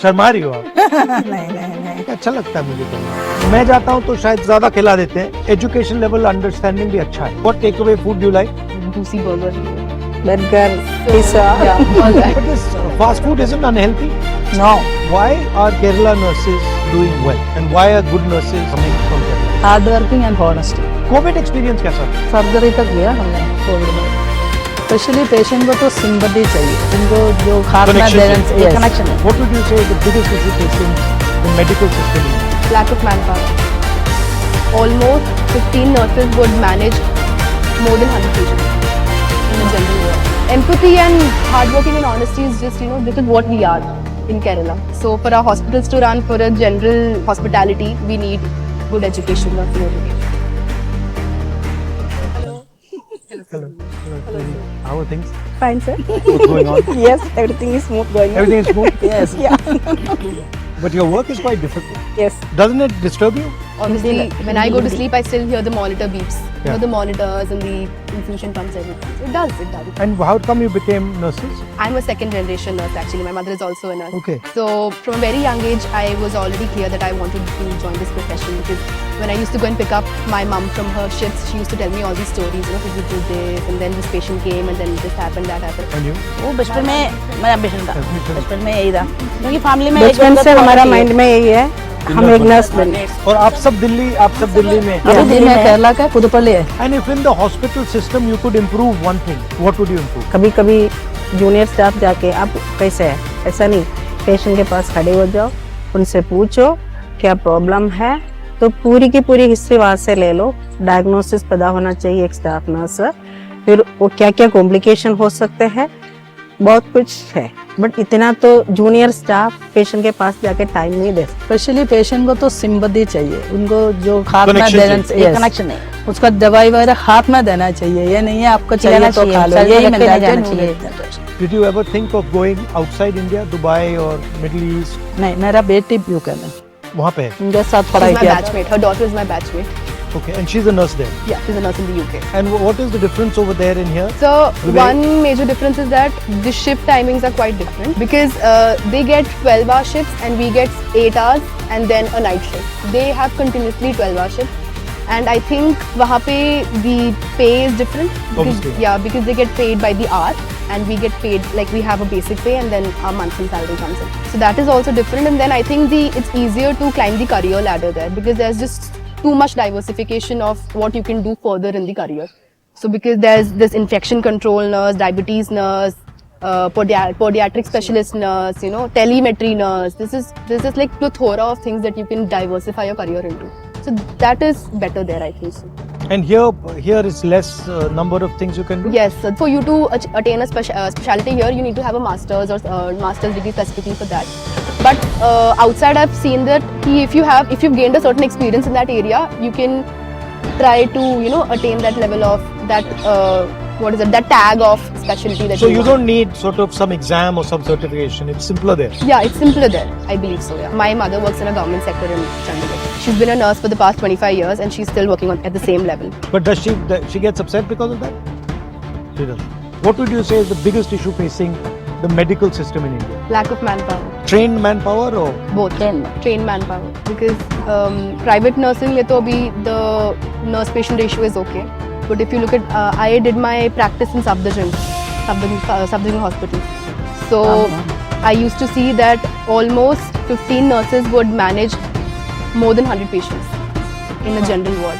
शर्मा रही हो आप? नहीं अच्छा लगता है मुझे तो। मैं जाता हूँ तो शायद ज्यादा खिला देते हैं। एजुकेशन लेवल अंडरस्टैंडिंग भी अच्छा है। What take away food you like? juicy burger. Burger pizza Yeah, all that. But this fast food isn't unhealthy. No Why are Kerala nurses doing well? And why are good nurses coming from Kerala? Hard working and honesty. Covid experience कैसा था? Surgery तक गया हमने Covid में। Specially patient को तो sympathy चाहिए, उनको जो हार्ट में Connection. कनेक्शन है। What would you say is the biggest issue facing the medical system in India? Lack of manpower. Almost 15 nurses would manage more than 100 patients in a general ward. Empathy and hard working and honesty is just, this is what we are in Kerala. So for our hospitals to run for a general hospitality, we need good education, not good education. Hello. How are things? Fine, sir. What's going on? Yes, everything is smooth going on. Everything is smooth? Yes. Yeah. But your work is quite difficult. Yes. Doesn't it disturb you? Obviously, when I go to sleep, I still hear the monitor beeps. Yeah. The monitors and the infusion pumps, everything. It does. And how come you became nurses? I'm a second generation nurse actually. My mother is also a nurse. Okay. So from a very young age, I was already clear that I wanted to join this profession because when I used to go and pick up my mum from her shifts, she used to tell me all these stories. You do this, and then this patient came, and then this happened, that happened. And you? वो बचपन में मेरा ambition था, Ambition. बचपन में यही था, क्योंकि फैमिली में बचपन से हमारा माइंड में यही है, हम एक नर्स बने। और आप सब दिल्ली में अभी दिल्ली में केरला का पुदुपल्ली है। And if in the hospital system you could improve one thing, what would you improve? कभी कभी जूनियर स्टाफ जाके आप कैसे है, ऐसा नहीं, पेशेंट के पास खड़े हो जाओ, उनसे पूछो क्या प्रॉब्लम है, तो पूरी की पूरी हिस्ट्री वहाँ से ले लो। डायग्नोसिस पता होना चाहिए एक स्टाफ नर्स, फिर वो क्या क्या कॉम्प्लिकेशन हो सकते हैं, बहुत कुछ है, बट इतना तो जूनियर स्टाफ पेशेंट के पास जाके टाइम नहीं दे। स्पेशली पेशेंट को तो सिंपैथी चाहिए, उनको जो हाथ में Connection देना चाहिए। चाहिए, कनेक्शन है, उसका दवाई वगैरह हाथ में देना चाहिए, ये नहीं है आपको चाहिए खिलाना तो खा लो, चाहिए, यही सर, रख के नहीं जाना mentality. Did you ever think of going outside India, Dubai or Middle East? नहीं, मेरा बेटी यूके में वहाँ पे है? उनके साथ She's पढ़ाई my किया। batchmate. Her daughter is my batchmate. Okay, and she's a nurse there. Yeah, she's a nurse in the UK. And what is the difference over there and here? So Do they- one major difference is that the shift timings are quite different because they get 12-hour shifts and we get 8 hours and then a night shift. They have continuously 12-hour shifts. And I think वहाँ पे the pay is different. Because, Obviously. yeah, because they get paid by the hour and we get paid like we have a basic pay and then our monthly salary comes in. So that is also different. And then I think it's easier to climb the career ladder there because there's just too much diversification of what you can do further in the career. So because there's this infection control nurse, diabetes nurse, podiatric specialist nurse, telemetry nurse. This is like plethora of things that you can diversify your career into. So that is better there, I think. So. And here is less number of things you can do? Yes, so for you to attain a specialty here, you need to have a master's or master's degree specifically for that. But outside, I've seen that if you've gained a certain experience in that area, you can try to attain that level of that that tag of specialty that So you want. don't need sort of some exam or some certification. It's simpler there. Yeah, it's simpler there. I believe so. Yeah. My mother works in a government sector in Chandigarh. She's been a nurse for the past 25 years and she's still working at the same level. But does she gets upset because of that? She doesn't. What would you say is the biggest issue facing the medical system in India? Lack of manpower. Trained manpower or? Both. Trained manpower. Because private nursing le to abhi the nurse-patient ratio is okay. But if you look at, I did my practice in Safdarjung Hospital. So I used to see that almost 15 nurses would manage more than 100 patients in a general ward.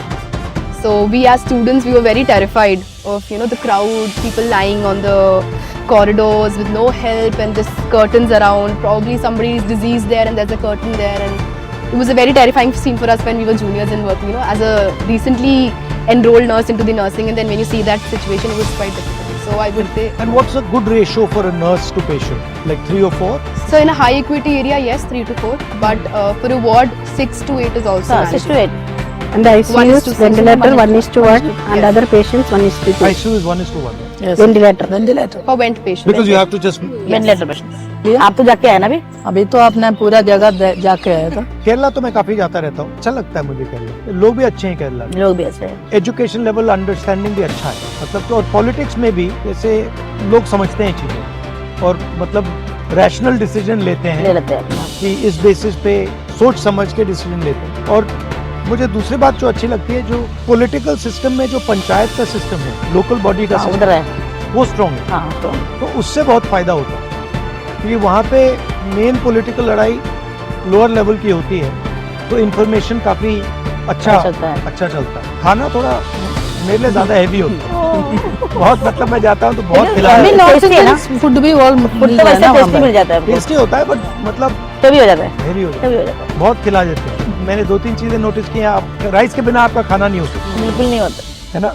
So we as students, we were very terrified of the crowd, people lying on the corridors with no help and just curtains around. Probably somebody is diseased there and there's a curtain there, and it was a very terrifying scene for us when we were juniors and working. As a recently enrolled nurse into the nursing, and then when you see that situation, it was quite difficult. So I would say. And what's a good ratio for a nurse to patient? Like 3 or 4? So in a high acuity area, yes, 3 to 4. But for a ward, 6 to 8 is also Six to manageable. 8. And the 1 is ICU to 6, ventilator 1 is to 1 Yes. and other patients 1 is to 2. ICU is 1:1. Yes. Ventilator. For vent patients. Because you have to just. Ventilator patient. आप तो जाके आए ना अभी? अभी तो आपने पूरा जगह जाके आया था। केरला तो मैं काफी जाता रहता हूँ, अच्छा लगता है मुझे केरला। लोग भी अच्छे हैं केरला में। लोग भी अच्छे हैं। एजुकेशन लेवल अंडरस्टैंडिंग भी अच्छा है, मतलब तो और पॉलिटिक्स में भी जैसे लोग समझते हैं चीजें और मतलब रैशनल डिसीजन लेते ले हैं लेते हैं अपना। कि इस बेसिस पे सोच समझ के डिसीजन लेते हैं। और मुझे दूसरी बात जो अच्छी लगती है, जो पॉलिटिकल सिस्टम में जो पंचायत का सिस्टम है, लोकल बॉडी का हाँ, सिस्टम, उधर है। वो स्ट्रॉन्ग है। हाँ तो तो उससे बहुत फायदा होता है, क्योंकि वहाँ पे मेन पॉलिटिकल लड़ाई लोअर लेवल की होती है, तो इन्फॉर्मेशन काफी अच्छा चलता है। अच्छा चलता है। खाना थोड़ा मेरे लिए ज्यादा हैवी होता है, बहुत, मतलब मैं जाता हूँ तो बहुत खिला अभी नॉर्थ टेस्टी है ना, फूड भी और फूड तो वैसे टेस्टी मिल जाता है आपको, टेस्टी होता है, बट मतलब तभी हो जाता है, हैवी हो जाता तभी हो जाता है, बहुत खिला देते हैं। मैंने 2-3 चीजें नोटिस की हैं। आप राइस के बिना आपका खाना नहीं होता, है, बिल्कुल नहीं होता। है ना,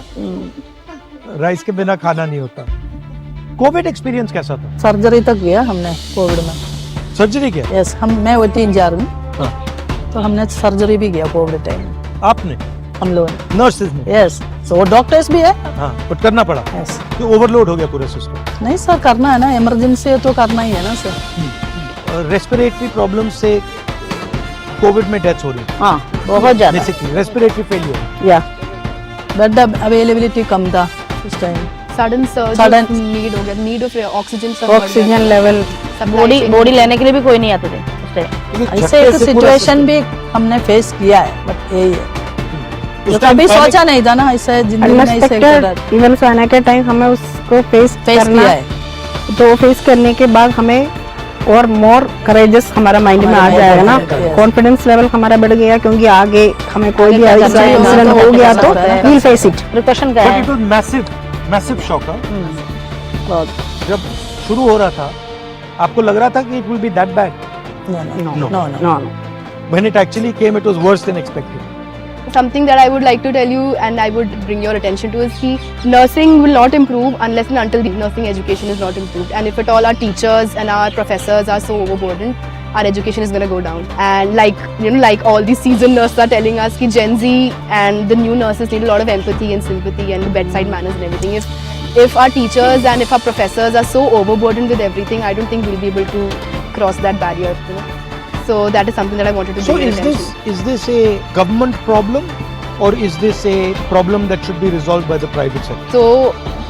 राइस के बिना खाना नहीं होता। कोविड एक्सपीरियंस कैसा था? सर्जरी तक किया हमने कोविड में। सर्जरी किया यस, मैं OT इंचार्ज हूँ, हाँ। तो हमने सर्जरी भी किया कोविड टाइम में आपने? हम लोगों ने। नर्सेज ने? यस, तो डॉक्टर्स भी है। हाँ, बट करना पड़ा यस, कि ओवरलोड हो गया पूरा सिस्टम। नहीं सर, करना है ना, इमरजेंसी है तो करना ही है ना सर। रेस्पिरेटरी प्रॉब्लम से कोविड में डेथ हो रही है, हाँ बहुत ज्यादा, बेसिकली रेस्पिरेटरी फेलियर। या बेड अवेलेबिलिटी कम था उस time. Sudden surge Sudden- need हो गया, need of oxygen, oxygen level, body लेने के लिए भी कोई नहीं आते थे उस टाइम। ऐसे एक सिचुएशन भी हमने फेस किया है, बट यही है जो कभी सोचा नहीं था ना, ऐसे जिंदगी में ऐसे अनएक्सपेक्टेड इवेंट्स आने के टाइम हमें उसको फेस फेस करना किया है। तो फेस करने के बाद हमें और मोर करेजस हमारा माइंड में आ जाएगा ना, कॉन्फिडेंस लेवल हमारा बढ़ गया, क्योंकि आगे हमें कोई भी आगे ऐसा करना ही इंसिडेंट होगा, हो गया तो होता है। We'll face it. प्रिकॉशन क्या बट है? It was massive shock. बहुत। जब शुरू हो रहा था, आपको लग रहा था कि it will be that bad? No. No When it actually came, it was worse than expected. Something that I would like to tell you and I would bring your attention to is that nursing will not improve unless and until the nursing education is not improved. And if at all our teachers and our professors are so overburdened, our education is going to go down. And like all these seasoned nurses are telling us that Gen Z and the new nurses need a lot of empathy and sympathy and bedside manners and everything. If our teachers and if our professors are so overburdened with everything, I don't think we'll be able to cross that barrier. So that is something that I wanted to So bring your attention. is this a government problem, or is this a problem that should be resolved by the private sector? So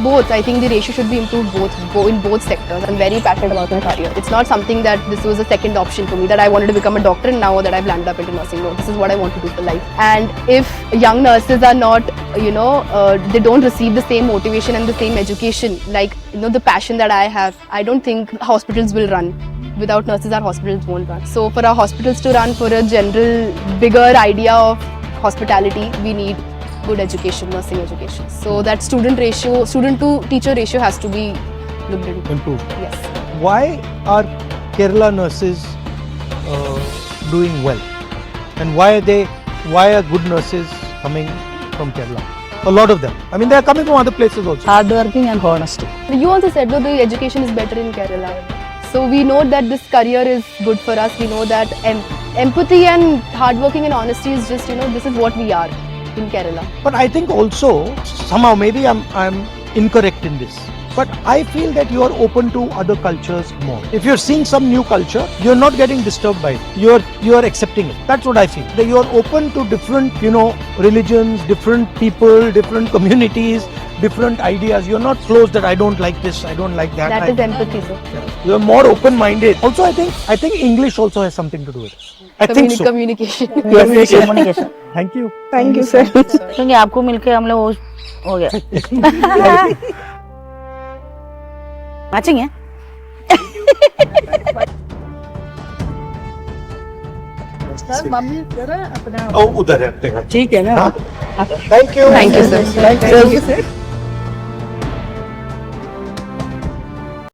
both, I think the ratio should be improved in both sectors. I'm very passionate about my career. It's not something that this was a second option for me, that I wanted to become a doctor and now that I've landed up into nursing. No, this is what I want to do for life. And if young nurses are not, they don't receive the same motivation and the same education, like the passion that I have, I don't think hospitals will run. Without nurses, our hospitals won't run. So for our hospitals to run, for a general, bigger idea of hospitality, we need good education, nursing education. So that student to teacher ratio has to be looked into. Improved. Yes. Why are Kerala nurses doing well, and why are good nurses coming from Kerala? A lot of them. I mean, they are coming from other places also. Hardworking and honesty. You also said that the education is better in Kerala. So we know that this career is good for us. We know that empathy and hardworking and honesty is just, this is what we are in Kerala. But I think also somehow maybe I'm incorrect in this, but I feel that you are open to other cultures more. If you're seeing some new culture, you're not getting disturbed by it. You're accepting it. That's what I feel. That you're open to different, religions, different people, different communities, different ideas. You're not closed that I don't like this, I don't like that. That is empathy, sir. You're more open-minded. Also, I think English also has something to do with it. I think so. Communication. Communication. Thank you. Thank you sir. क्योंकि आपको मिलके हम लोग हो गया। Matching है। Sir mummy जरा अपना उधर है। ठीक है ना। Thank you. Thank you, sir. Thank you, sir.